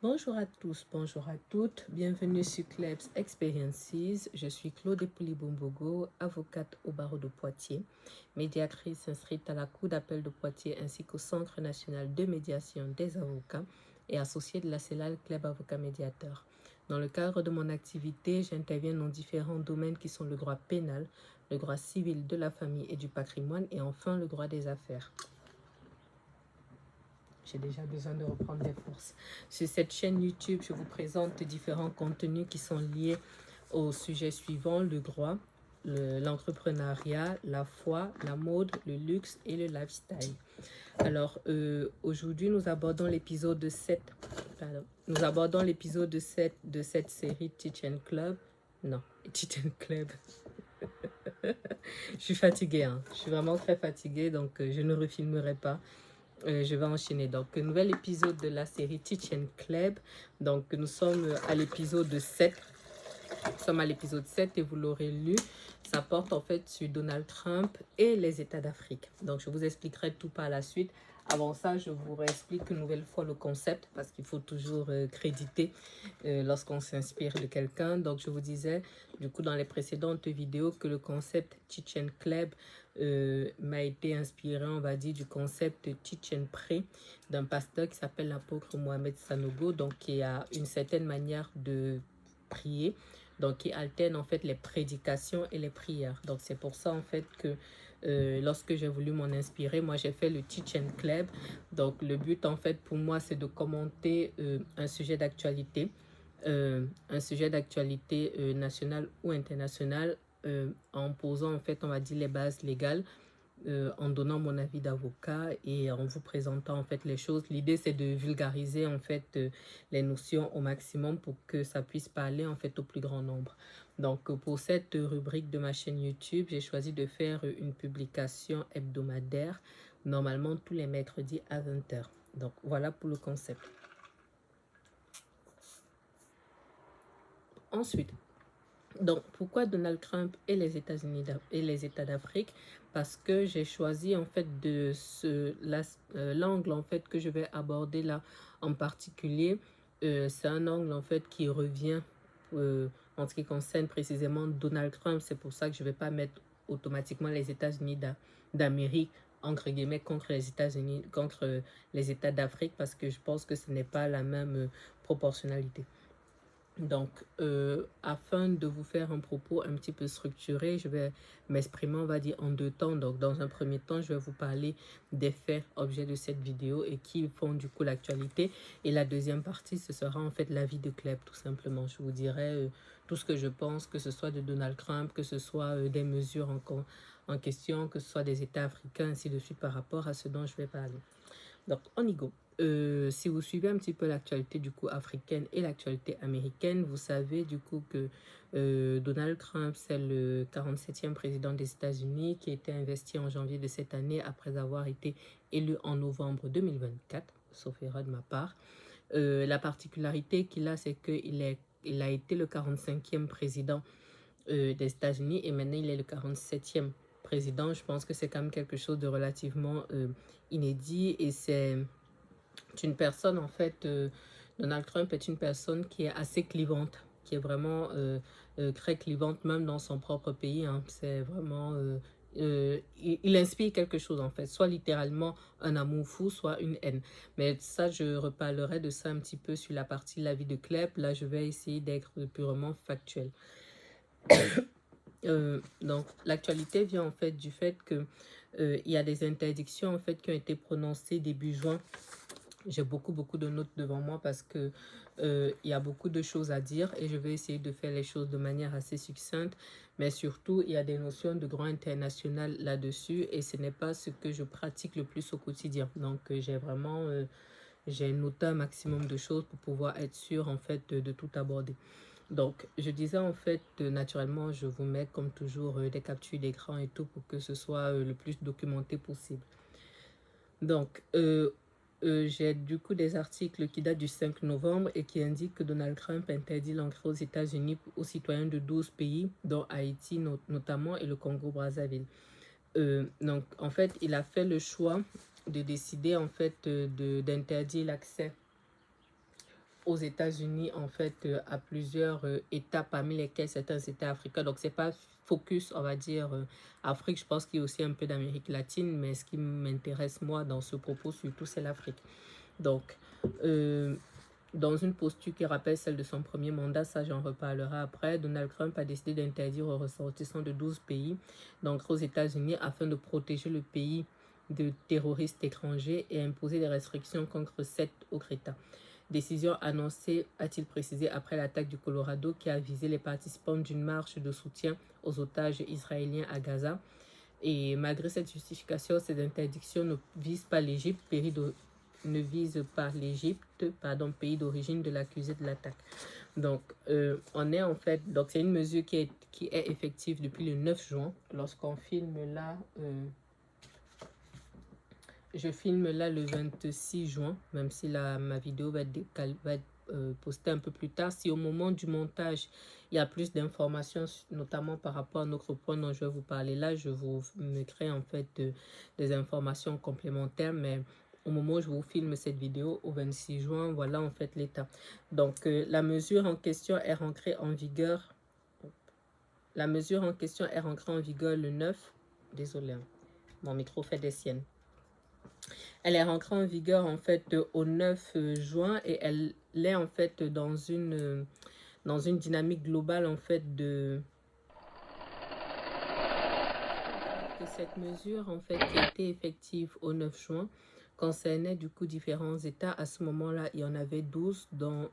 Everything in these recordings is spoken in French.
Bonjour à tous, bonjour à toutes, bienvenue sur Klebs Experiences. Je suis Claude Pouliboumbogo, avocate au barreau de Poitiers, médiatrice inscrite à la Cour d'appel de Poitiers ainsi qu'au Centre national de médiation des avocats et associée de la CELAL Club Avocat Médiateur. Dans le cadre de mon activité, j'interviens dans différents domaines qui sont le droit pénal, le droit civil de la famille et du patrimoine et enfin le droit des affaires. J'ai déjà besoin de reprendre des forces. Sur cette chaîne YouTube, je vous présente différents contenus qui sont liés au sujet suivant, le droit, l'entrepreneuriat, la foi, la mode, le luxe et le lifestyle. Alors, aujourd'hui, nous abordons l'épisode 7. Nous abordons l'épisode 7 de cette série Teach Club. Non, Teach Club. Je suis fatiguée, hein. Je suis vraiment très fatiguée, donc je ne refilmerai pas. Je vais enchaîner. Donc, nouvel épisode de la série Teach Club. Donc, nous sommes à l'épisode 7. Nous sommes à l'épisode 7 et vous l'aurez lu. Ça porte en fait sur Donald Trump et les États d'Afrique. Donc, je vous expliquerai tout par la suite. Avant ça, je vous réexplique une nouvelle fois le concept parce qu'il faut toujours créditer lorsqu'on s'inspire de quelqu'un. Donc, je vous disais, du coup, dans les précédentes vidéos, que le concept Teach Club m'a été inspiré, on va dire, du concept Teach Pray d'un pasteur qui s'appelle l'apôtre Mohamed Sanogo, donc qui a une certaine manière de prier, donc qui alterne en fait les prédications et les prières. Donc, c'est pour ça en fait que lorsque j'ai voulu m'en inspirer, moi j'ai fait le Teach Club. Donc le but en fait pour moi c'est de commenter un sujet d'actualité, nationale ou internationale, en posant en fait on va dire les bases légales, en donnant mon avis d'avocat et en vous présentant en fait les choses. L'idée c'est de vulgariser en fait les notions au maximum pour que ça puisse parler en fait au plus grand nombre. Donc pour cette rubrique de ma chaîne YouTube, j'ai choisi de faire une publication hebdomadaire, normalement tous les mercredis à 20 h. Donc voilà pour le concept. Ensuite, donc, pourquoi Donald Trump et les États-Unis et les États d'Afrique? Parce que j'ai choisi en fait l'angle en fait que je vais aborder là en particulier. C'est un angle en fait qui revient en ce qui concerne précisément Donald Trump. C'est pour ça que je ne vais pas mettre automatiquement les États-Unis d'Amérique entre guillemets contre les États-Unis, contre les États d'Afrique, parce que je pense que ce n'est pas la même proportionnalité. Donc, afin de vous faire un propos un petit peu structuré, je vais m'exprimer, on va dire, en deux temps. Donc, dans un premier temps, je vais vous parler des faits objets de cette vidéo et qui font du coup l'actualité. Et la deuxième partie, ce sera en fait l'avis de Kleb, tout simplement. Je vous dirai tout ce que je pense, que ce soit de Donald Trump, que ce soit des mesures en question, que ce soit des États africains, ainsi de suite, par rapport à ce dont je vais parler. Donc, on y go. Si vous suivez un petit peu l'actualité du coup africaine et l'actualité américaine, vous savez du coup que Donald Trump, c'est le 47e président des États-Unis qui a été investi en janvier de cette année après avoir été élu en novembre 2024, sauf erreur de ma part. La particularité qu'il a, c'est qu'il a été le 45e président des États-Unis et maintenant il est le 47e président. Je pense que c'est quand même quelque chose de relativement inédit et c'est une personne en fait, Donald Trump est une personne qui est assez clivante, qui est vraiment très clivante même dans son propre pays, hein. C'est vraiment il inspire quelque chose en fait, soit littéralement un amour fou, soit une haine. Mais ça, je reparlerai de ça un petit peu sur la partie la vie de Kleb. Là, je vais essayer d'être purement factuel. Donc, l'actualité vient en fait du fait que il y a des interdictions en fait qui ont été prononcées début juin. J'ai beaucoup de notes devant moi parce que il y a beaucoup de choses à dire et je vais essayer de faire les choses de manière assez succincte, mais surtout il y a des notions de droit international là-dessus et ce n'est pas ce que je pratique le plus au quotidien. Donc j'ai vraiment j'ai noté un maximum de choses pour pouvoir être sûr en fait de tout aborder. Donc, je disais en fait, naturellement, je vous mets comme toujours des captures d'écran et tout pour que ce soit le plus documenté possible. Donc, j'ai du coup des articles qui datent du 5 novembre et qui indiquent que Donald Trump interdit l'entrée aux États-Unis aux citoyens de 12 pays, dont Haïti notamment et le Congo-Brazzaville. Donc, en fait, il a fait le choix de décider en fait d'interdire l'accès aux États-Unis, en fait, à plusieurs États, parmi lesquels certains États africains. Donc, c'est pas focus, on va dire, Afrique. Je pense qu'il y a aussi un peu d'Amérique latine, mais ce qui m'intéresse, moi, dans ce propos, surtout, c'est l'Afrique. Donc, dans une posture qui rappelle celle de son premier mandat, ça j'en reparlerai après, Donald Trump a décidé d'interdire aux ressortissants de 12 pays d'entrer aux États-Unis afin de protéger le pays de terroristes étrangers et imposer des restrictions contre 7 autres États. Décision annoncée, a-t-il précisé, après l'attaque du Colorado qui a visé les participants d'une marche de soutien aux otages israéliens à Gaza. Et malgré cette justification, ces interdictions ne visent pas l'Égypte, pays d'origine de l'accusé de l'attaque. Donc, on est en fait, donc c'est une mesure qui est effective depuis le 9 juin. Lorsqu'on filme là, je filme là le 26 juin, même si ma vidéo va être postée un peu plus tard. Si au moment du montage, il y a plus d'informations, notamment par rapport à notre point dont je vais vous parler là, je vous mettrai en fait des informations complémentaires, mais au moment où je vous filme cette vidéo, au 26 juin, voilà en fait l'état. Donc, la mesure en question est rentrée en vigueur. La mesure en question est rentrée en vigueur le 9. Désolé, hein, mon micro fait des siennes. Elle est rentrée en vigueur en fait au 9 juin et elle est en fait dans une dynamique globale en fait de cette mesure en fait qui a été effective au 9 juin concernait du coup différents États. À ce moment-là, il y en avait 12, dont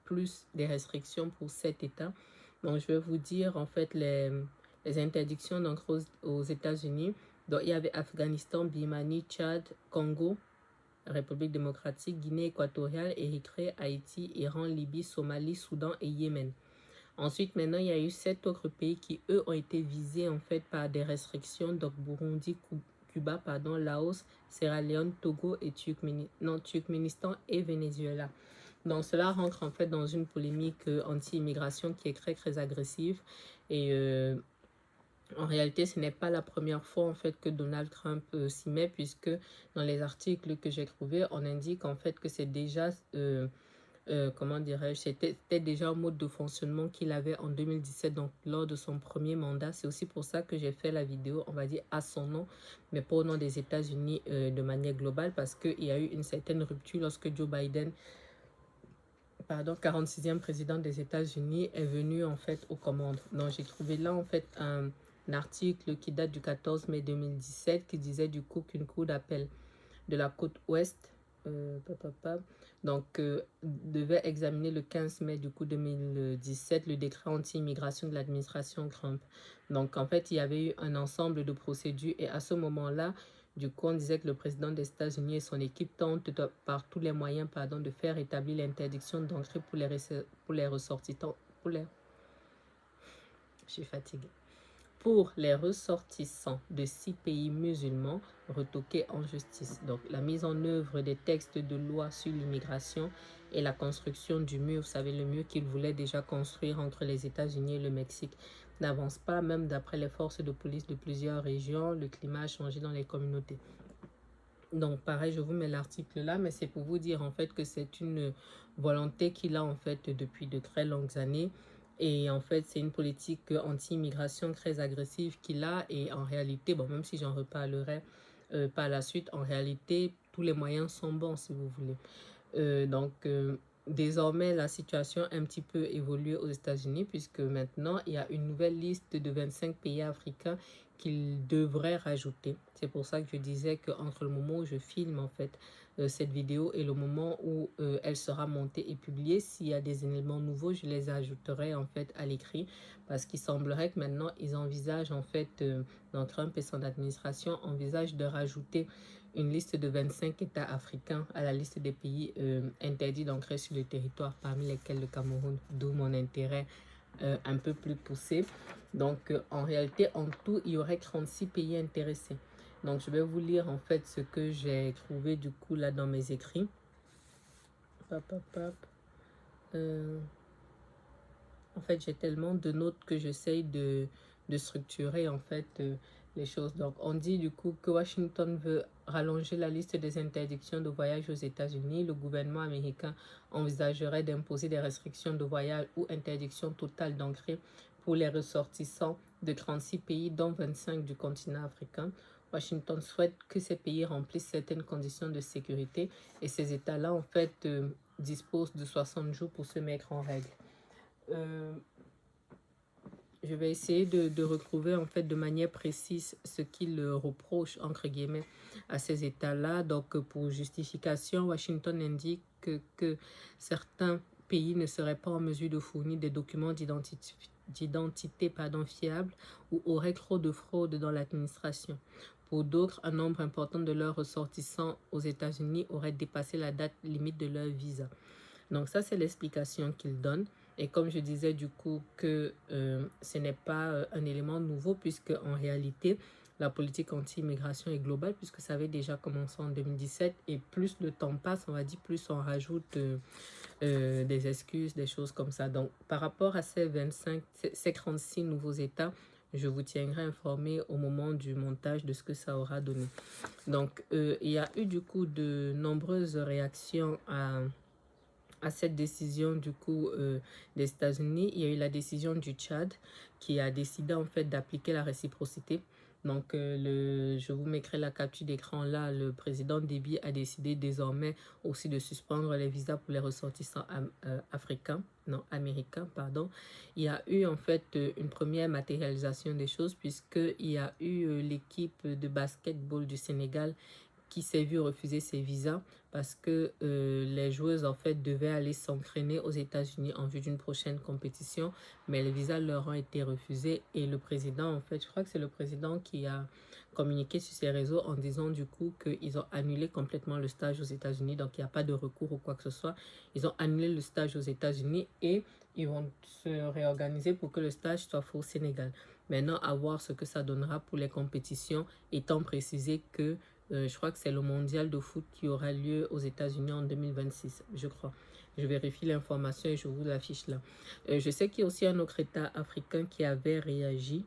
plus des restrictions pour 7 États. Donc, je vais vous dire en fait les interdictions d'entrer aux États-Unis. Donc, il y avait Afghanistan, Birmanie, Tchad, Congo, République démocratique, Guinée équatoriale, Érythrée, Haïti, Iran, Libye, Somalie, Soudan et Yémen. Ensuite, maintenant, il y a eu 7 autres pays qui, eux, ont été visés en fait par des restrictions. Donc, Burundi, Cuba, Laos, Sierra Leone, Togo et Turkménistan et Venezuela. Donc, cela rentre en fait dans une polémique anti-immigration qui est très, très agressive. Et en réalité, ce n'est pas la première fois en fait que Donald Trump s'y met, puisque dans les articles que j'ai trouvés, on indique en fait que c'est déjà, comment dirais-je, c'était déjà un mode de fonctionnement qu'il avait en 2017, donc lors de son premier mandat. C'est aussi pour ça que j'ai fait la vidéo, on va dire, à son nom, mais pas au nom des États-Unis de manière globale, parce qu'il y a eu une certaine rupture lorsque Joe Biden, 46e président des États-Unis, est venu en fait aux commandes. Donc j'ai trouvé là en fait un article qui date du 14 mai 2017 qui disait du coup qu'une cour d'appel de la côte ouest devait examiner le 15 mai du coup 2017 le décret anti-immigration de l'administration Trump. Donc en fait il y avait eu un ensemble de procédures et à ce moment-là du coup on disait que le président des États-Unis et son équipe tentent par tous les moyens de faire établir l'interdiction d'entrée pour les ressortissants je suis fatiguée. Pour les ressortissants de 6 pays musulmans retoqués en justice. Donc, la mise en œuvre des textes de loi sur l'immigration et la construction du mur, vous savez, le mur qu'ils voulaient déjà construire entre les États-Unis et le Mexique, n'avance pas, même d'après les forces de police de plusieurs régions. Le climat a changé dans les communautés. Donc, pareil, je vous mets l'article là, mais c'est pour vous dire en fait que c'est une volonté qu'il a en fait depuis de très longues années. Et en fait, c'est une politique anti-immigration très agressive qu'il a. Et en réalité, bon, même si j'en reparlerai par la suite, en réalité, tous les moyens sont bons, si vous voulez. Désormais, la situation a un petit peu évolué aux États-Unis, puisque maintenant, il y a une nouvelle liste de 25 pays africains qu'il devrait rajouter. C'est pour ça que je disais qu'entre le moment où je filme, en fait, cette vidéo et le moment où elle sera montée et publiée, s'il y a des éléments nouveaux, je les ajouterai en fait à l'écrit, parce qu'il semblerait que maintenant ils envisagent en fait, dans Trump et son administration envisagent de rajouter une liste de 25 États africains à la liste des pays interdits d'entrer sur le territoire, parmi lesquels le Cameroun, d'où mon intérêt un peu plus poussé. Donc en réalité, en tout, il y aurait 36 pays intéressés. Donc, je vais vous lire en fait ce que j'ai trouvé du coup là dans mes écrits. En fait, j'ai tellement de notes que j'essaye de structurer en fait les choses. Donc, on dit du coup que Washington veut rallonger la liste des interdictions de voyage aux États-Unis. Le gouvernement américain envisagerait d'imposer des restrictions de voyage ou interdiction totale d'entrée pour les ressortissants de 36 pays, dont 25 du continent africain. Washington souhaite que ces pays remplissent certaines conditions de sécurité et ces États-là, en fait, disposent de 60 jours pour se mettre en règle. Je vais essayer de retrouver en fait de manière précise ce qu'il reproche entre guillemets à ces États-là. Donc pour justification, Washington indique que certains pays ne seraient pas en mesure de fournir des documents d'identité fiables ou auraient trop de fraude dans l'administration. Pour d'autres, un nombre important de leurs ressortissants aux États-Unis aurait dépassé la date limite de leur visa. Donc ça, c'est l'explication qu'il donne. Et comme je disais du coup que ce n'est pas un élément nouveau puisque en réalité, la politique anti-immigration est globale puisque ça avait déjà commencé en 2017 et plus le temps passe, on va dire, plus on rajoute des excuses, des choses comme ça. Donc par rapport à ces 36 nouveaux États, je vous tiendrai informé au moment du montage de ce que ça aura donné. Donc il y a eu du coup de nombreuses réactions à cette décision du coup des États-Unis. Il y a eu la décision du Tchad qui a décidé en fait d'appliquer la réciprocité. Donc je vous mettrai la capture d'écran là. Le président Déby a décidé désormais aussi de suspendre les visas pour les ressortissants américains, pardon. Il y a eu en fait une première matérialisation des choses puisqu'il y a eu l'équipe de basketball du Sénégal qui s'est vu refuser ses visas parce que les joueuses en fait devaient aller s'entraîner aux États-Unis en vue d'une prochaine compétition, mais les visas leur ont été refusés et le président en fait, je crois que c'est le président qui a communiqué sur ses réseaux en disant du coup qu'ils ont annulé complètement le stage aux États-Unis, donc il n'y a pas de recours ou quoi que ce soit. Ils ont annulé le stage aux États-Unis et ils vont se réorganiser pour que le stage soit fait au Sénégal. Maintenant, à voir ce que ça donnera pour les compétitions, étant précisé que je crois que c'est le mondial de foot qui aura lieu aux États-Unis en 2026, je crois. Je vérifie l'information et je vous l'affiche là. Je sais qu'il y a aussi un autre État africain qui avait réagi.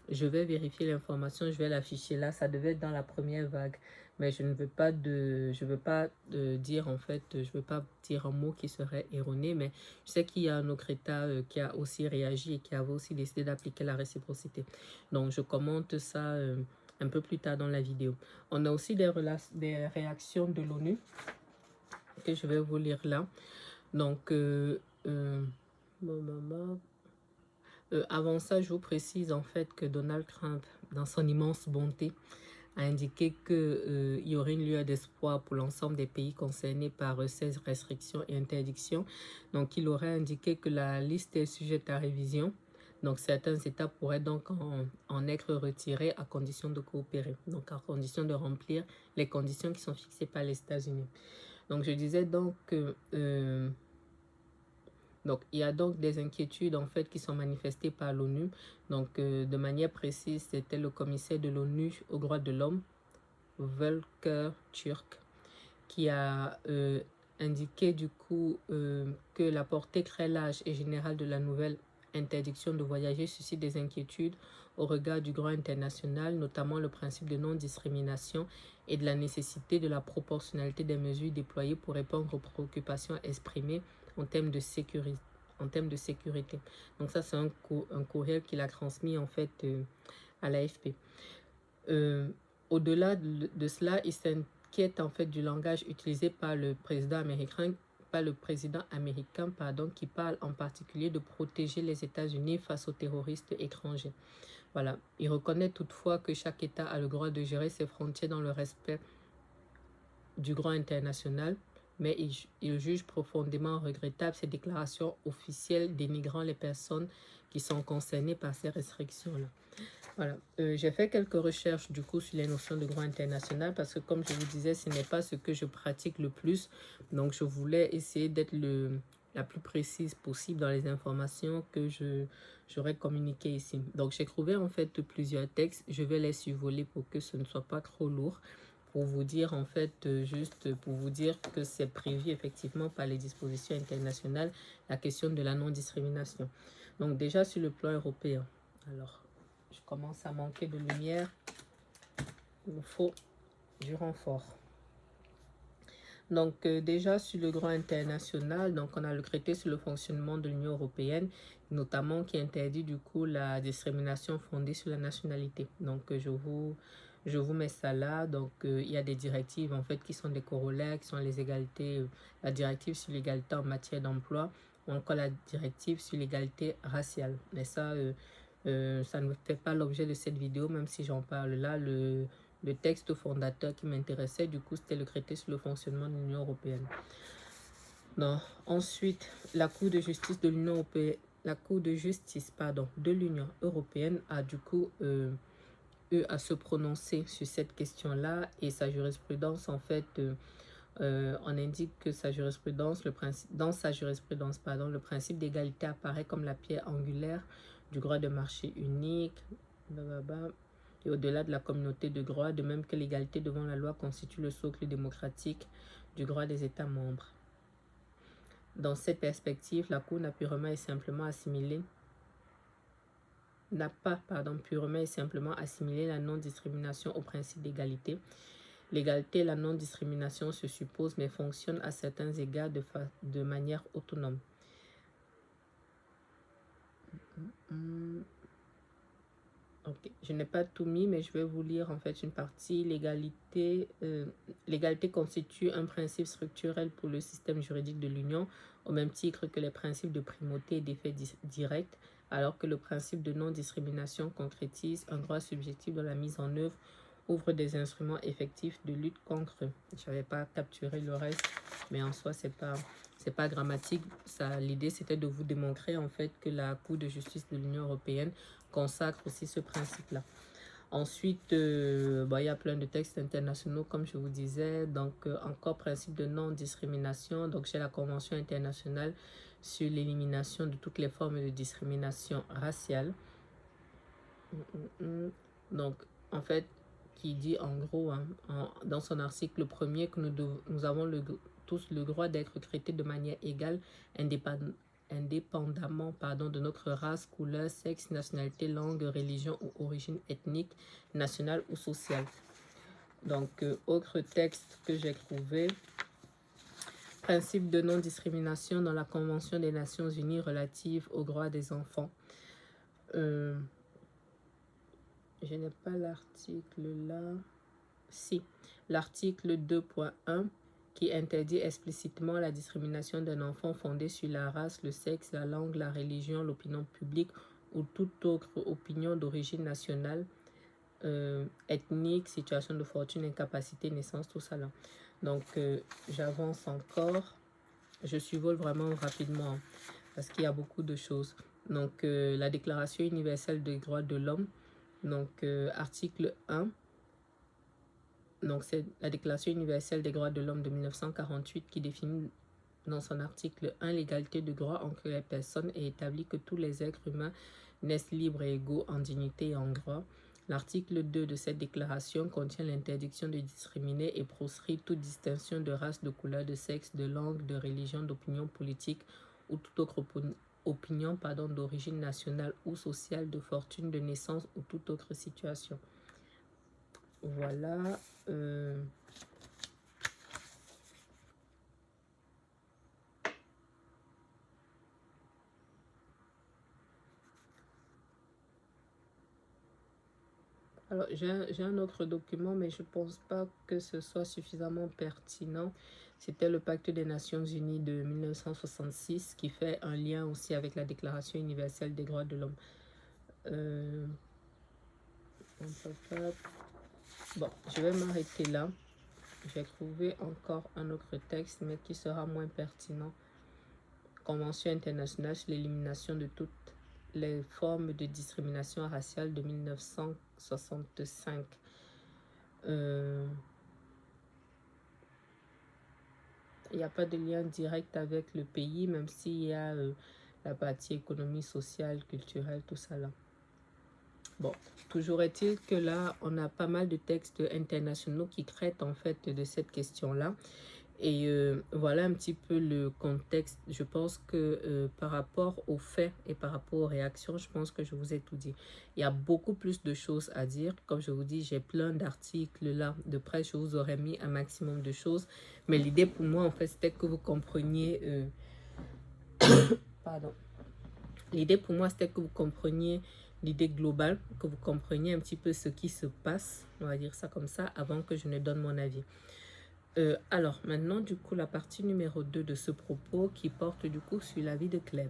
Je vais vérifier l'information, je vais l'afficher là. Ça devait être dans la première vague. Mais je ne veux pas dire en fait, je veux pas dire un mot qui serait erroné, mais je sais qu'il y a un autre État qui a aussi réagi et qui avait aussi décidé d'appliquer la réciprocité. Donc je commente ça un peu plus tard dans la vidéo. On a aussi des réactions de l'ONU que je vais vous lire là. Donc, avant ça, je vous précise en fait que Donald Trump, dans son immense bonté, a indiqué qu'il y aurait une lueur d'espoir pour l'ensemble des pays concernés par ces restrictions et interdictions. Donc, il aurait indiqué que la liste est sujette à révision. Donc, certains États pourraient donc en être retirés à condition de coopérer, donc à condition de remplir les conditions qui sont fixées par les États-Unis. Donc, je disais donc que donc, il y a donc des inquiétudes en fait qui sont manifestées par l'ONU. Donc, de manière précise, c'était le commissaire de l'ONU aux droits de l'homme, Volker Turk, qui a indiqué du coup que la portée très large et générale de la nouvelle interdiction de voyager suscite des inquiétudes au regard du droit international, notamment le principe de non-discrimination et de la nécessité de la proportionnalité des mesures déployées pour répondre aux préoccupations exprimées en termes de sécurité. Donc ça, c'est un courriel qu'il a transmis en fait à l'AFP. Au-delà de cela, il s'inquiète en fait du langage utilisé par le président américain, qui parle en particulier de protéger les États-Unis face aux terroristes étrangers. Voilà. Il reconnaît toutefois que chaque État a le droit de gérer ses frontières dans le respect du droit international, mais il juge profondément regrettable ces déclarations officielles dénigrant les personnes qui sont concernées par ces restrictions-là. Voilà, j'ai fait quelques recherches du coup sur les notions de droit international parce que comme je vous disais, ce n'est pas ce que je pratique le plus. Donc je voulais essayer d'être la plus précise possible dans les informations que j'aurais communiquées ici. Donc j'ai trouvé en fait plusieurs textes. Je vais les survoler pour que ce ne soit pas trop lourd. Pour vous dire en fait, juste pour vous dire que c'est prévu effectivement par les dispositions internationales, la question de la non-discrimination. Donc déjà sur le plan européen. Alors, je commence à manquer de lumière. Il nous faut du renfort. Donc déjà sur le droit international, donc on a le traité sur le fonctionnement de l'Union européenne, notamment qui interdit du coup la discrimination fondée sur la nationalité. Donc je vous mets ça là. Donc il y a des directives en fait qui sont des corollaires, qui sont les égalités, la directive sur l'égalité en matière d'emploi, ou encore la directive sur l'égalité raciale. Mais ça ne fait pas l'objet de cette vidéo, même si j'en parle là. Le texte fondateur qui m'intéressait, du coup, c'était le traité sur le fonctionnement de l'Union européenne. Non. Ensuite, la Cour de justice de l'Union européenne, la Cour de justice, pardon, de l'Union européenne a du coup eu à se prononcer sur cette question-là, et sa jurisprudence, en fait, on indique que sa jurisprudence, dans sa jurisprudence, pardon, le principe d'égalité apparaît comme la pierre angulaire du droit de marché unique, et au-delà de la communauté de droit, de même que l'égalité devant la loi constitue le socle démocratique du droit des États membres. Dans cette perspective, la Cour n'a pas purement et simplement assimilé la non-discrimination au principe d'égalité. L'égalité et la non-discrimination se supposent mais fonctionnent à certains égards de manière autonome. Ok, je n'ai pas tout mis, mais je vais vous lire en fait une partie. L'égalité constitue un principe structurel pour le système juridique de l'Union, au même titre que les principes de primauté et d'effet direct, alors que le principe de non-discrimination concrétise un droit subjectif dont la mise en œuvre ouvre des instruments effectifs de lutte contre eux. Je n'avais pas capturé le reste, mais en soi, c'est pas grammatique. L'idée, c'était de vous démontrer en fait que la Cour de justice de l'Union européenne consacre aussi ce principe-là. Ensuite, il y a plein de textes internationaux, comme je vous disais. Donc, encore principe de non-discrimination. Donc, j'ai la Convention internationale sur l'élimination de toutes les formes de discrimination raciale. Donc, en fait, qui dit en gros, dans son article premier, que nous avons tous le droit d'être traités de manière égale, indépendamment de notre race, couleur, sexe, nationalité, langue, religion ou origine ethnique, nationale ou sociale. Donc, autre texte que j'ai trouvé, principe de non-discrimination dans la Convention des Nations Unies relative aux droits des enfants. Je n'ai pas l'article là. Si, l'article 2.1 qui interdit explicitement la discrimination d'un enfant fondée sur la race, le sexe, la langue, la religion, l'opinion publique ou toute autre opinion d'origine nationale, ethnique, situation de fortune, incapacité, naissance, tout ça là. Donc, j'avance encore. Je survole vraiment rapidement parce qu'il y a beaucoup de choses. Donc, la Déclaration universelle des droits de l'homme. Donc, article 1. Donc, c'est la Déclaration universelle des droits de l'homme de 1948 qui définit dans son article 1 l'égalité de droit entre les personnes et établit que tous les êtres humains naissent libres et égaux en dignité et en droit. L'article 2 de cette déclaration contient l'interdiction de discriminer et proscrit toute distinction de race, de couleur, de sexe, de langue, de religion, d'opinion politique ou toute autre opinion d'origine nationale ou sociale, de fortune, de naissance ou toute autre situation. Voilà. Alors, j'ai un autre document, mais je ne pense pas que ce soit suffisamment pertinent. C'était le Pacte des Nations Unies de 1966 qui fait un lien aussi avec la Déclaration universelle des droits de l'homme. Bon, je vais m'arrêter là. Je vais trouver encore un autre texte, mais qui sera moins pertinent. Convention internationale sur l'élimination de toutes les formes de discrimination raciale de 1965. Il n'y a pas de lien direct avec le pays, même s'il y a la partie économie, sociale, culturelle, tout ça là. Bon, toujours est-il que là, on a pas mal de textes internationaux qui traitent en fait de cette question-là. Et voilà un petit peu le contexte. Je pense que par rapport aux faits et par rapport aux réactions, je pense que je vous ai tout dit. Il y a beaucoup plus de choses à dire. Comme je vous dis, j'ai plein d'articles là de presse. Je vous aurais mis un maximum de choses. Mais l'idée pour moi, en fait, c'était que vous compreniez... pardon. L'idée pour moi, c'était que vous compreniez l'idée globale, que vous compreniez un petit peu ce qui se passe, on va dire ça comme ça, avant que je ne donne mon avis. Alors, maintenant, du coup, la partie numéro 2 de ce propos qui porte du coup sur la vie de Cleb.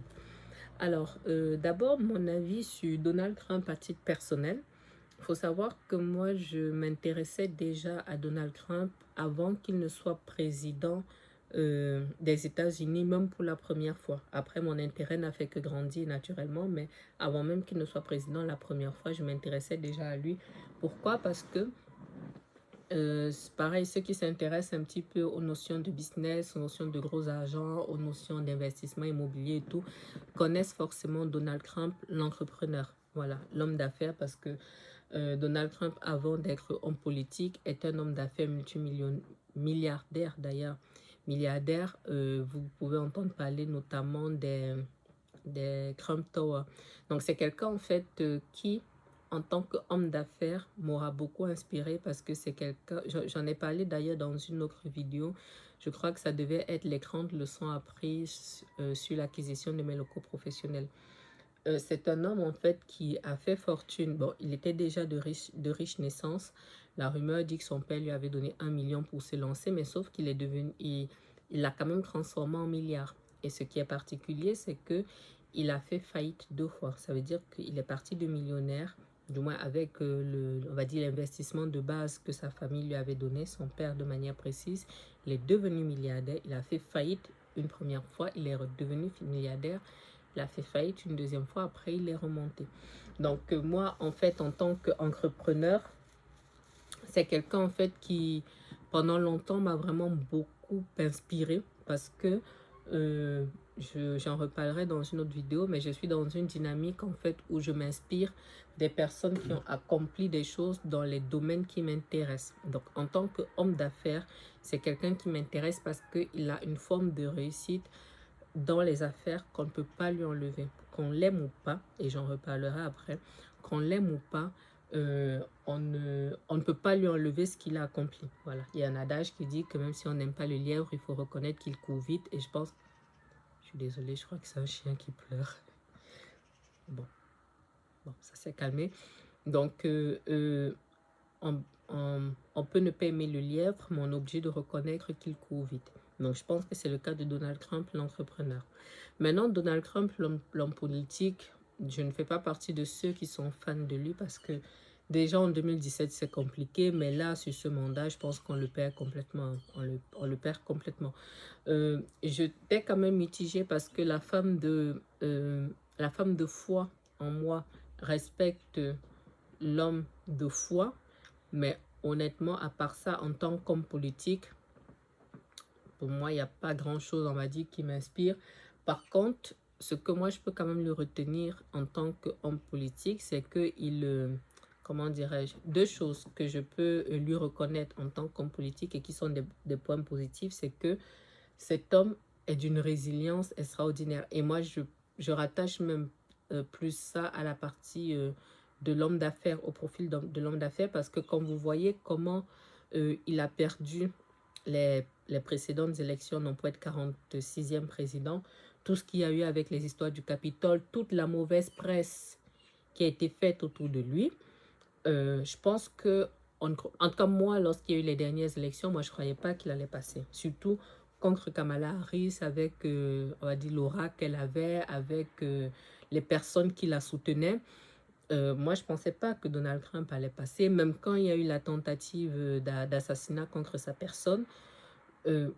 Alors, d'abord, mon avis sur Donald Trump à titre personnel. Il faut savoir que moi, je m'intéressais déjà à Donald Trump avant qu'il ne soit président des États-Unis, même pour la première fois. Après, mon intérêt n'a fait que grandir naturellement, mais avant même qu'il ne soit président la première fois, je m'intéressais déjà à lui. Pourquoi? Parce que pareil, ceux qui s'intéressent un petit peu aux notions de business, aux notions de gros argent, aux notions d'investissement immobilier et tout, connaissent forcément Donald Trump, l'entrepreneur. Voilà, l'homme d'affaires, parce que Donald Trump, avant d'être homme politique, est un homme d'affaires milliardaire d'ailleurs. Milliardaire, vous pouvez entendre parler notamment des Trump Tower. Donc c'est quelqu'un en fait qui en tant qu'homme d'affaires, m'aura beaucoup inspiré parce que c'est quelqu'un, j'en ai parlé d'ailleurs dans une autre vidéo, je crois que ça devait être les 30 leçons apprises sur l'acquisition de mes locaux professionnels. C'est un homme en fait qui a fait fortune. Bon, il était déjà de riche naissance. La rumeur dit que son père lui avait donné 1 million pour se lancer, mais sauf qu'il est devenu, il l'a quand même transformé en milliard. Et ce qui est particulier, c'est que il a fait faillite 2 fois. Ça veut dire qu'il est parti de millionnaire, du moins avec on va dire l'investissement de base que sa famille lui avait donné, son père de manière précise. Il est devenu milliardaire. Il a fait faillite une première fois, il est redevenu milliardaire. Il a fait faillite une deuxième fois, après il est remonté. Donc moi, en fait, en tant qu'entrepreneur, c'est quelqu'un en fait qui, pendant longtemps, m'a vraiment beaucoup inspiré parce que j'en reparlerai dans une autre vidéo, mais je suis dans une dynamique en fait où je m'inspire des personnes qui ont accompli des choses dans les domaines qui m'intéressent. Donc en tant qu'homme d'affaires, c'est quelqu'un qui m'intéresse parce qu'il a une forme de réussite dans les affaires qu'on ne peut pas lui enlever. Qu'on l'aime ou pas, et j'en reparlerai après, qu'on l'aime ou pas, on ne peut pas lui enlever ce qu'il a accompli. Voilà. Il y a un adage qui dit que même si on n'aime pas le lièvre, il faut reconnaître qu'il court vite. Et je pense, je suis désolée, je crois que c'est un chien qui pleure. Bon, ça s'est calmé. Donc, on peut ne pas aimer le lièvre, mais on est obligé de reconnaître qu'il court vite. Donc, je pense que c'est le cas de Donald Trump, l'entrepreneur. Maintenant, Donald Trump, l'homme politique, je ne fais pas partie de ceux qui sont fans de lui parce que déjà en 2017, c'est compliqué, mais là, sur ce mandat, je pense qu'on le perd complètement. On le perd complètement. J'étais quand même mitigée parce que la femme de foi en moi respecte l'homme de foi, mais honnêtement, à part ça, en tant qu'homme politique, pour moi, il n'y a pas grand-chose, on va dire, qui m'inspire. Par contre, ce que moi, je peux quand même le retenir en tant qu'homme politique, c'est qu'il, comment dirais-je, 2 choses que je peux lui reconnaître en tant qu'homme politique et qui sont des points positifs, c'est que cet homme est d'une résilience extraordinaire. Et moi, je rattache même plus ça à la partie de l'homme d'affaires, au profil de l'homme d'affaires, parce que comme vous voyez comment il a perdu les précédentes élections, non pour être 46e président, tout ce qu'il y a eu avec les histoires du Capitole, toute la mauvaise presse qui a été faite autour de lui, je pense que, en tout cas moi, lorsqu'il y a eu les dernières élections, moi je ne croyais pas qu'il allait passer. Surtout contre Kamala Harris, avec, on va dire, l'aura qu'elle avait, avec les personnes qui la soutenaient. Moi, je ne pensais pas que Donald Trump allait passer, même quand il y a eu la tentative d'assassinat contre sa personne.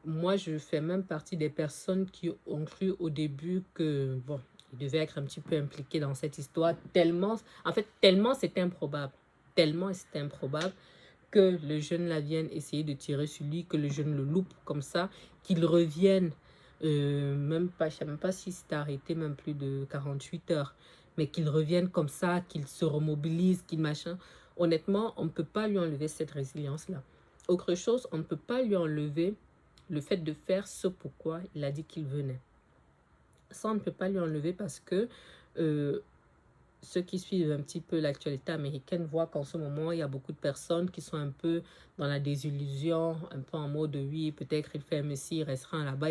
Moi, je fais même partie des personnes qui ont cru au début que, bon, il devait être un petit peu impliqué dans cette histoire, tellement, en fait, tellement c'était improbable, que le jeune là vienne essayer de tirer sur lui, que le jeune le loupe comme ça, qu'il revienne, même pas, je ne sais même pas si c'était arrêté, même plus de 48 heures, mais qu'il revienne comme ça, qu'il se remobilise, qu'il machin. Honnêtement, on ne peut pas lui enlever cette résilience-là. Autre chose, on ne peut pas lui enlever le fait de faire ce pourquoi il a dit qu'il venait. Ça, on ne peut pas lui enlever parce que ceux qui suivent un petit peu l'actualité américaine voient qu'en ce moment, il y a beaucoup de personnes qui sont un peu dans la désillusion, un peu en mode oui, peut-être il fait Messi, il restera là-bas.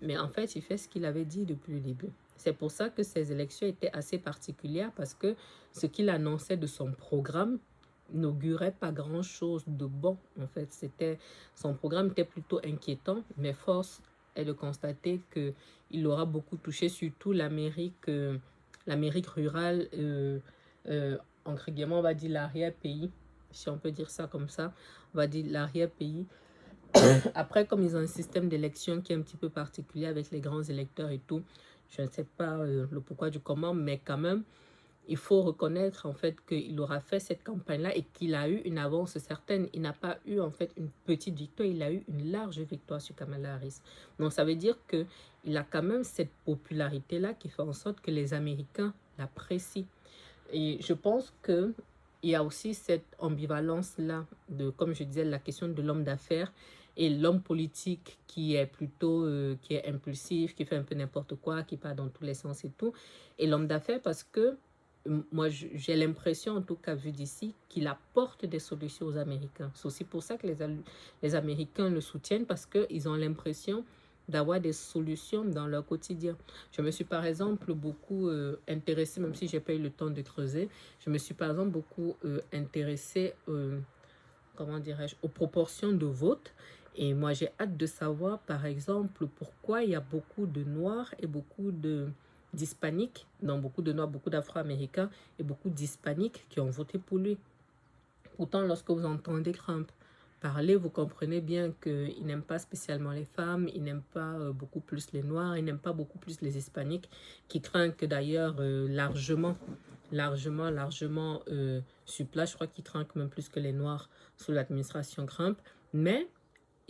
Mais en fait, il fait ce qu'il avait dit depuis le début. C'est pour ça que ces élections étaient assez particulières parce que ce qu'il annonçait de son programme n'augurait pas grand-chose de bon. En fait, son programme était plutôt inquiétant, mais force est de constater qu'il aura beaucoup touché surtout l'Amérique rurale, entre guillemets, on va dire l'arrière-pays, si on peut dire ça comme ça, on va dire l'arrière-pays. Après, comme ils ont un système d'élection qui est un petit peu particulier avec les grands électeurs et tout, je ne sais pas le pourquoi du comment, mais quand même, il faut reconnaître en fait qu'il aura fait cette campagne-là et qu'il a eu une avance certaine. Il n'a pas eu en fait une petite victoire, il a eu une large victoire sur Kamala Harris. Donc ça veut dire qu'il a quand même cette popularité-là qui fait en sorte que les Américains l'apprécient. Et je pense que il y a aussi cette ambivalence-là de, comme je disais, la question de l'homme d'affaires et l'homme politique qui est plutôt, qui est impulsif, qui fait un peu n'importe quoi, qui part dans tous les sens et tout. Et l'homme d'affaires parce que moi, j'ai l'impression, en tout cas vu d'ici, qu'il apporte des solutions aux Américains. C'est aussi pour ça que les Américains le soutiennent parce qu'ils ont l'impression d'avoir des solutions dans leur quotidien. Je me suis par exemple beaucoup intéressée, même si je n'ai pas eu le temps de creuser, je me suis par exemple beaucoup intéressée, comment dirais-je, aux proportions de vote. Et moi, j'ai hâte de savoir, par exemple, pourquoi il y a beaucoup de Noirs et beaucoup d'Hispaniques, donc beaucoup de Noirs, beaucoup d'Afro-Américains et beaucoup d'Hispaniques qui ont voté pour lui. Pourtant, lorsque vous entendez Trump parler, vous comprenez bien qu'il n'aime pas spécialement les femmes, il n'aime pas beaucoup plus les Noirs, il n'aime pas beaucoup plus les Hispaniques, qui craignent que d'ailleurs largement sur place, je crois qu'ils craignent même plus que les Noirs sous l'administration Trump, mais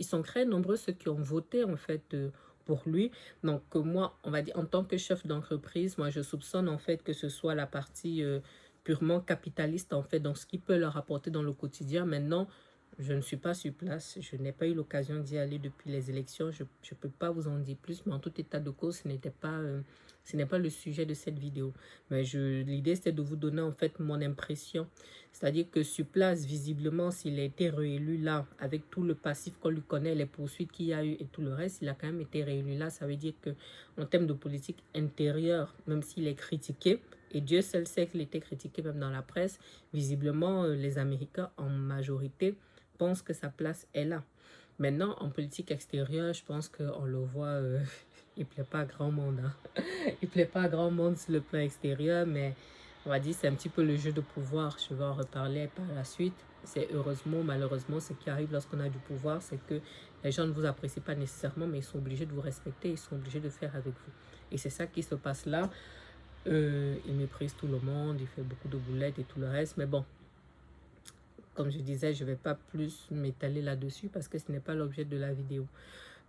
ils sont très nombreux ceux qui ont voté en fait pour lui. Donc moi, on va dire en tant que chef d'entreprise, moi je soupçonne en fait que ce soit la partie purement capitaliste en fait, donc ce qui peut leur apporter dans le quotidien. Maintenant, je ne suis pas sur place, je n'ai pas eu l'occasion d'y aller depuis les élections, je ne peux pas vous en dire plus, mais en tout état de cause, ce n'est pas le sujet de cette vidéo. Mais l'idée, c'est de vous donner en fait mon impression. C'est-à-dire que sur place, visiblement, s'il a été réélu là, avec tout le passif qu'on lui connaît, les poursuites qu'il y a eu et tout le reste, il a quand même été réélu là. Ça veut dire que en termes de politique intérieure, même s'il est critiqué, et Dieu seul sait qu'il était critiqué même dans la presse, visiblement, les Américains en majorité pense que sa place est là. Maintenant, en politique extérieure, je pense qu'on le voit, il ne plaît pas à grand monde. Hein. Il ne plaît pas à grand monde sur le plan extérieur, mais on va dire c'est un petit peu le jeu de pouvoir. Je vais en reparler par la suite. C'est heureusement, malheureusement, ce qui arrive lorsqu'on a du pouvoir, c'est que les gens ne vous apprécient pas nécessairement, mais ils sont obligés de vous respecter, ils sont obligés de faire avec vous. Et c'est ça qui se passe là. Il méprise tout le monde, il fait beaucoup de boulettes et tout le reste, mais bon. Comme je disais, je ne vais pas plus m'étaler là-dessus parce que ce n'est pas l'objet de la vidéo.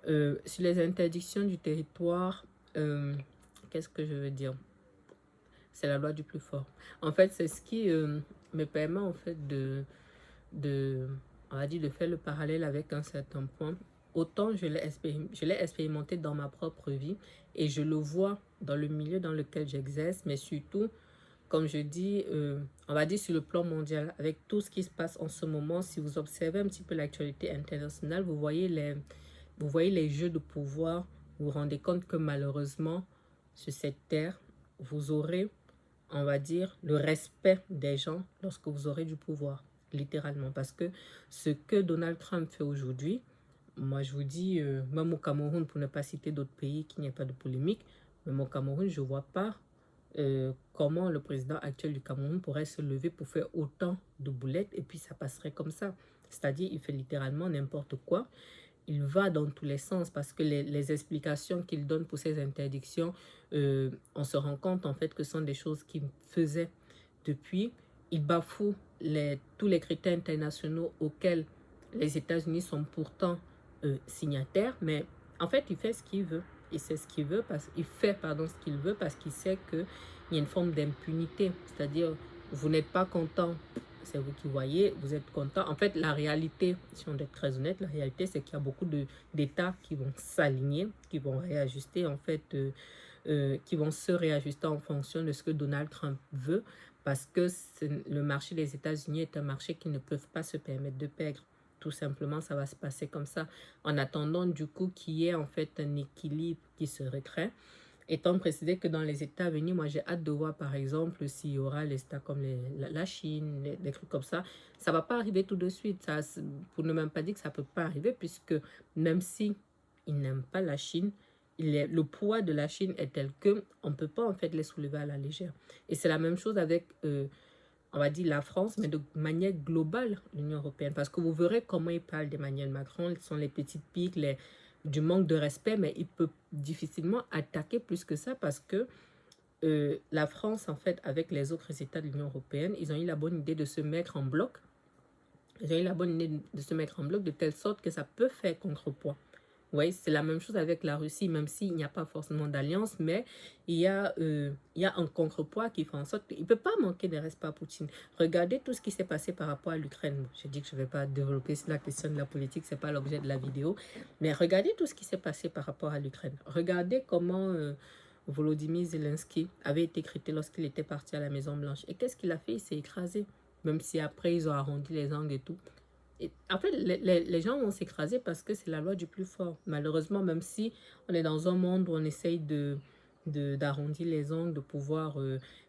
Sur les interdictions du territoire, qu'est-ce que je veux dire? C'est la loi du plus fort. En fait, c'est ce qui me permet en fait on va dire, de faire le parallèle avec un certain point. Autant je l'ai expérimenté dans ma propre vie et je le vois dans le milieu dans lequel j'exerce, mais surtout comme je dis, on va dire sur le plan mondial, avec tout ce qui se passe en ce moment, si vous observez un petit peu l'actualité internationale, vous voyez les jeux de pouvoir, vous vous rendez compte que malheureusement, sur cette terre, vous aurez, on va dire, le respect des gens lorsque vous aurez du pouvoir, littéralement. Parce que ce que Donald Trump fait aujourd'hui, moi je vous dis, même au Cameroun, pour ne pas citer d'autres pays qui n'y a pas de polémique, même au Cameroun, je ne vois pas comment le président actuel du Cameroun pourrait se lever pour faire autant de boulettes et puis ça passerait comme ça. C'est-à-dire, il fait littéralement n'importe quoi. Il va dans tous les sens parce que les explications qu'il donne pour ces interdictions, on se rend compte en fait que ce sont des choses qu'il faisait depuis. Il bafoue tous les critères internationaux auxquels les États-Unis sont pourtant signataires, mais en fait, il fait ce qu'il veut. Il sait ce qu'il veut, il fait ce qu'il veut parce qu'il sait qu'il y a une forme d'impunité. C'est-à-dire, vous n'êtes pas content c'est vous qui voyez, vous êtes content. En fait, la réalité, si on est très honnête, la réalité, c'est qu'il y a beaucoup d'États qui vont s'aligner, qui vont réajuster, en fait, qui vont se réajuster en fonction de ce que Donald Trump veut, parce que le marché des États-Unis est un marché qu'ils ne peuvent pas se permettre de perdre. Tout simplement, ça va se passer comme ça. En attendant, du coup, qu'il y ait en fait un équilibre qui se recrée. Étant précisé que dans les États à venir, moi j'ai hâte de voir par exemple s'il y aura les États comme la Chine, des trucs comme ça. Ça ne va pas arriver tout de suite. Ça, pour ne même pas dire que ça ne peut pas arriver, puisque même si ils n'aiment pas la Chine, le poids de la Chine est tel que on ne peut pas en fait les soulever à la légère. Et c'est la même chose avec, on va dire, la France, mais de manière globale, l'Union européenne. Parce que vous verrez comment ils parlent d'Emmanuel Macron. Ce sont les petites piques, du manque de respect, mais il peut difficilement attaquer plus que ça parce que la France, en fait, avec les autres États de l'Union européenne, ils ont eu la bonne idée de se mettre en bloc. Ils ont eu la bonne idée de se mettre en bloc de telle sorte que ça peut faire contrepoids. Oui, c'est la même chose avec la Russie, même s'il n'y a pas forcément d'alliance, mais il y a un contrepoids qui fait en sorte qu'il ne peut pas manquer de respect à Poutine. Regardez tout ce qui s'est passé par rapport à l'Ukraine. Bon, j'ai dit que je ne vais pas développer la question de la politique, ce n'est pas l'objet de la vidéo, mais regardez tout ce qui s'est passé par rapport à l'Ukraine. Regardez comment Volodymyr Zelensky avait été critiqué lorsqu'il était parti à la Maison-Blanche. Et qu'est-ce qu'il a fait? Il s'est écrasé, même si après ils ont arrondi les angles et tout. Et en fait, les gens vont s'écraser parce que c'est la loi du plus fort. Malheureusement, même si on est dans un monde où on essaye d'arrondir les angles, de pouvoir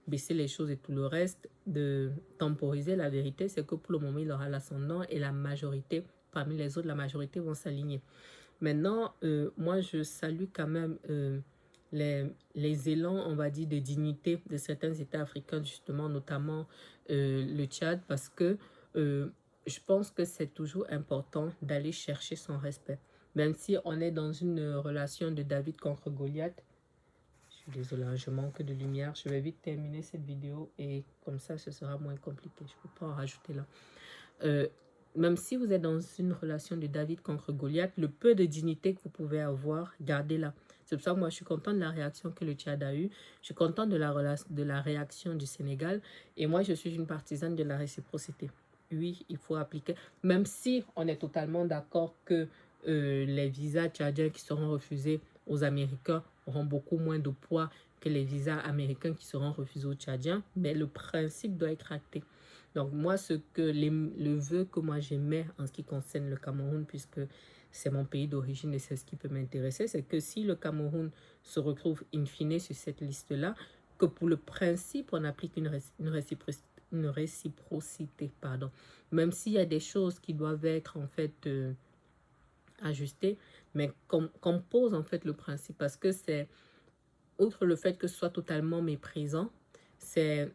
baisser les choses et tout le reste, de temporiser la vérité, c'est que pour le moment, il aura l'ascendant et la majorité, parmi les autres, la majorité vont s'aligner. Maintenant, moi, je salue quand même les élans, on va dire, de dignité de certains États africains, justement, notamment le Tchad, parce que je pense que c'est toujours important d'aller chercher son respect. Même si on est dans une relation de David contre Goliath. Je suis désolée, je manque de lumière. Je vais vite terminer cette vidéo et comme ça, ce sera moins compliqué. Je ne peux pas en rajouter là. Même si vous êtes dans une relation de David contre Goliath, le peu de dignité que vous pouvez avoir, gardez-la. C'est pour ça que moi, je suis contente de la réaction que le Tchad a eue. Je suis contente de la réaction du Sénégal. Et moi, je suis une partisane de la réciprocité. Oui, il faut appliquer. Même si on est totalement d'accord que les visas tchadiens qui seront refusés aux Américains auront beaucoup moins de poids que les visas américains qui seront refusés aux Tchadiens, mais le principe doit être acté. Donc moi, le vœu que moi j'émets en ce qui concerne le Cameroun, puisque c'est mon pays d'origine et c'est ce qui peut m'intéresser, c'est que si le Cameroun se retrouve in fine sur cette liste-là, que pour le principe, on applique une réciprocité, pardon. Même s'il y a des choses qui doivent être en fait ajustées, mais qu'on pose en fait le principe, parce que c'est, outre le fait que ce soit totalement méprisant, c'est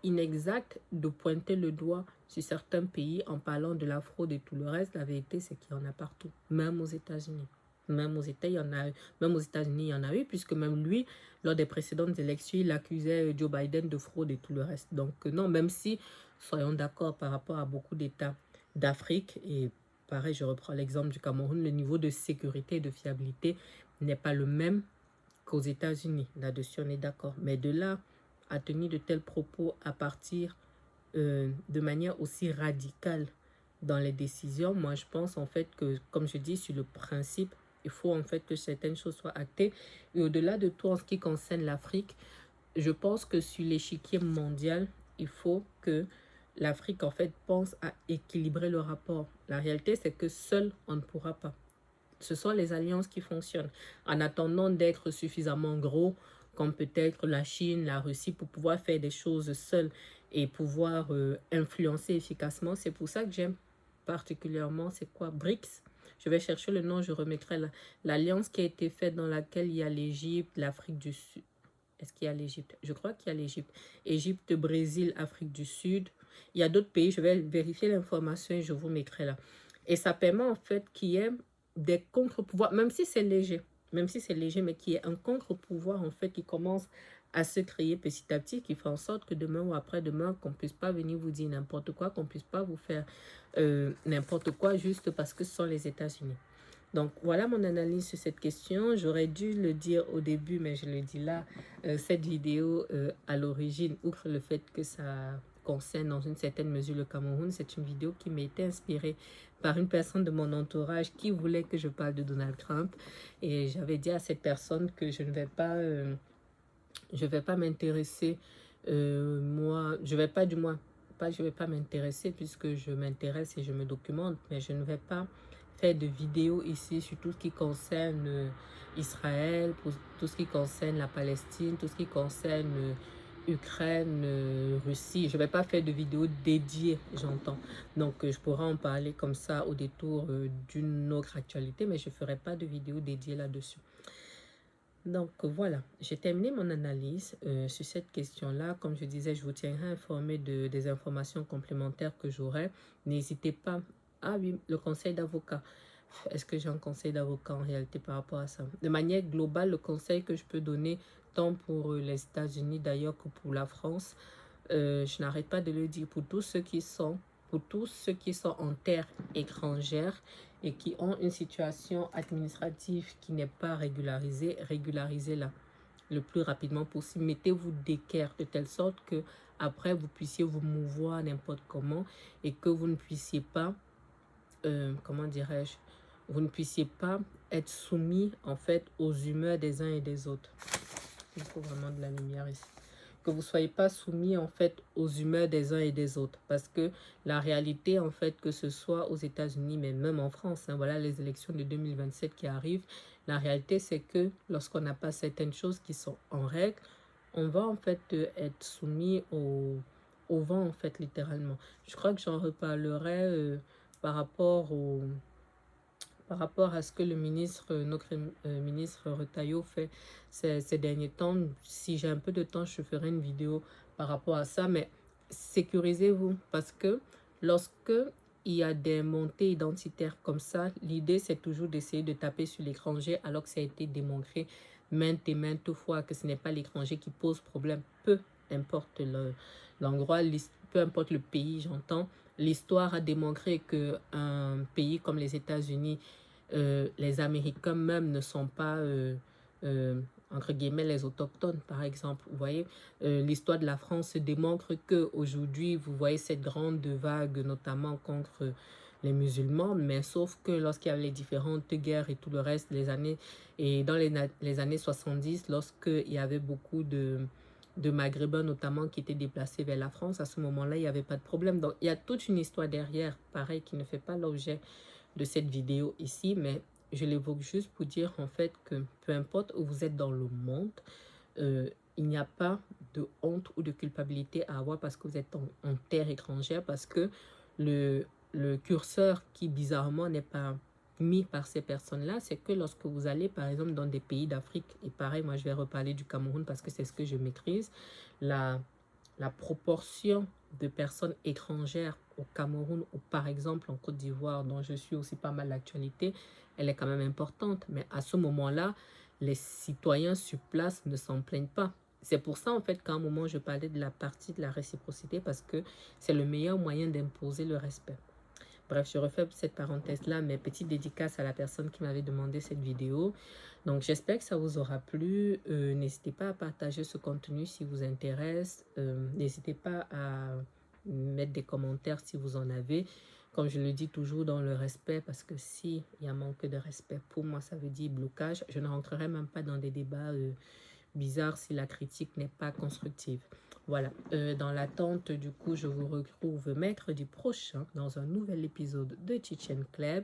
inexact de pointer le doigt sur certains pays en parlant de la fraude et tout le reste. La vérité, c'est qu'il y en a partout, même aux États-Unis. Même aux États-Unis, il y en a eu, puisque même lui, lors des précédentes élections, il accusait Joe Biden de fraude et tout le reste. Donc non, même si, soyons d'accord, par rapport à beaucoup d'États d'Afrique, et pareil, je reprends l'exemple du Cameroun, le niveau de sécurité et de fiabilité n'est pas le même qu'aux États-Unis. Là-dessus, on est d'accord. Mais de là à tenir de tels propos à partir de manière aussi radicale dans les décisions, moi, je pense en fait que, comme je dis, sur le principe, il faut en fait que certaines choses soient actées. Et au-delà de tout, en ce qui concerne l'Afrique, je pense que sur l'échiquier mondial, il faut que l'Afrique, en fait, pense à équilibrer le rapport. La réalité, c'est que seul, on ne pourra pas. Ce sont les alliances qui fonctionnent. En attendant d'être suffisamment gros, comme peut-être la Chine, la Russie, pour pouvoir faire des choses seuls et pouvoir influencer efficacement. C'est pour ça que j'aime particulièrement, c'est quoi, BRICS. Je vais chercher le nom, je remettrai l'alliance qui a été faite dans laquelle il y a l'Égypte, l'Afrique du Sud. Est-ce qu'il y a l'Égypte? Je crois qu'il y a l'Égypte. Égypte, Brésil, Afrique du Sud. Il y a d'autres pays, je vais vérifier l'information et je vous mettrai là. Et ça permet en fait qu'il y ait des contre-pouvoirs, même si c'est léger, mais qu'il y ait un contre-pouvoir en fait qui commence à se créer petit à petit, qui fait en sorte que demain ou après-demain, qu'on ne puisse pas venir vous dire n'importe quoi, qu'on ne puisse pas vous faire n'importe quoi juste parce que ce sont les États-Unis. Donc, voilà mon analyse sur cette question. J'aurais dû le dire au début, mais je le dis là. Cette vidéo, à l'origine, outre le fait que ça concerne dans une certaine mesure le Cameroun. C'est une vidéo qui m'a été inspirée par une personne de mon entourage qui voulait que je parle de Donald Trump. Et j'avais dit à cette personne que je ne vais pas... je vais pas m'intéresser, moi, je vais pas du moins, pas je vais pas m'intéresser puisque je m'intéresse et je me documente, mais je ne vais pas faire de vidéos ici sur tout ce qui concerne Israël, pour tout ce qui concerne la Palestine, tout ce qui concerne Ukraine, Russie. Je ne vais pas faire de vidéos dédiées, j'entends. Donc, je pourrais en parler comme ça au détour d'une autre actualité, mais je ne ferai pas de vidéo dédiée là-dessus. Donc voilà, j'ai terminé mon analyse sur cette question-là. Comme je disais, je vous tiendrai informé des informations complémentaires que j'aurai. N'hésitez pas. Ah oui, le conseil d'avocat. Est-ce que j'ai un conseil d'avocat en réalité par rapport à ça? De manière globale, le conseil que je peux donner, tant pour les États-Unis d'ailleurs que pour la France, je n'arrête pas de le dire, pour tous ceux qui sont en terre étrangère et qui ont une situation administrative qui n'est pas régularisée, régularisez-la le plus rapidement possible. Mettez-vous d'équerre de telle sorte que après vous puissiez vous mouvoir n'importe comment et que vous ne puissiez pas, comment dirais-je, vous ne puissiez pas être soumis en fait aux humeurs des uns et des autres. Il faut vraiment de la lumière ici. Que vous ne soyez pas soumis en fait aux humeurs des uns et des autres. Parce que la réalité en fait, que ce soit aux États-Unis, mais même en France, hein, voilà les élections de 2027 qui arrivent, la réalité c'est que lorsqu'on n'a pas certaines choses qui sont en règle, on va en fait être soumis au vent en fait littéralement. Je crois que j'en reparlerai par rapport à ce que le ministre, notre ministre Retailleau fait ces derniers temps. Si j'ai un peu de temps, je ferai une vidéo par rapport à ça, mais sécurisez-vous parce que lorsque il y a des montées identitaires comme ça, l'idée c'est toujours d'essayer de taper sur l'étranger alors que ça a été démontré maintes et maintes fois que ce n'est pas l'étranger qui pose problème, peu importe l'endroit, peu importe le pays, j'entends. L'histoire a démontré qu'un pays comme les États-Unis, les Américains même ne sont pas, entre guillemets, les autochtones, par exemple. Vous voyez, l'histoire de la France démontre qu'aujourd'hui, vous voyez cette grande vague, notamment contre les musulmans, mais sauf que lorsqu'il y avait les différentes guerres et tout le reste, dans les années 70, lorsqu'il y avait beaucoup de Maghrébins notamment qui étaient déplacés vers la France, à ce moment-là, il n'y avait pas de problème. Donc, il y a toute une histoire derrière, pareil, qui ne fait pas l'objet de cette vidéo ici, mais je l'évoque juste pour dire en fait que peu importe où vous êtes dans le monde, il n'y a pas de honte ou de culpabilité à avoir parce que vous êtes en terre étrangère, parce que le curseur qui bizarrement n'est pas mis par ces personnes-là, c'est que lorsque vous allez par exemple dans des pays d'Afrique, et pareil, moi je vais reparler du Cameroun parce que c'est ce que je maîtrise, la proportion de personnes étrangères au Cameroun ou par exemple en Côte d'Ivoire, dont je suis aussi pas mal l'actualité, elle est quand même importante. Mais à ce moment-là, les citoyens sur place ne s'en plaignent pas. C'est pour ça en fait qu'à un moment je parlais de la partie de la réciprocité parce que c'est le meilleur moyen d'imposer le respect. Bref, je refais cette parenthèse-là, mais petite dédicace à la personne qui m'avait demandé cette vidéo. Donc, j'espère que ça vous aura plu. N'hésitez pas à partager ce contenu si vous intéresse. N'hésitez pas à mettre des commentaires si vous en avez. Comme je le dis toujours, dans le respect, parce que s'il y a manque de respect, pour moi, ça veut dire blocage. Je ne rentrerai même pas dans des débats bizarres si la critique n'est pas constructive. Voilà, dans l'attente, du coup, je vous retrouve mercredi prochain dans un nouvel épisode de Chichen Club.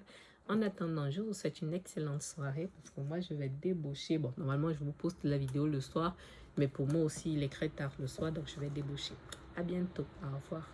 En attendant, je vous souhaite une excellente soirée parce que moi, je vais débaucher. Bon, normalement, je vous poste la vidéo le soir, mais pour moi aussi, il est très tard le soir, donc je vais débaucher. À bientôt. Au revoir.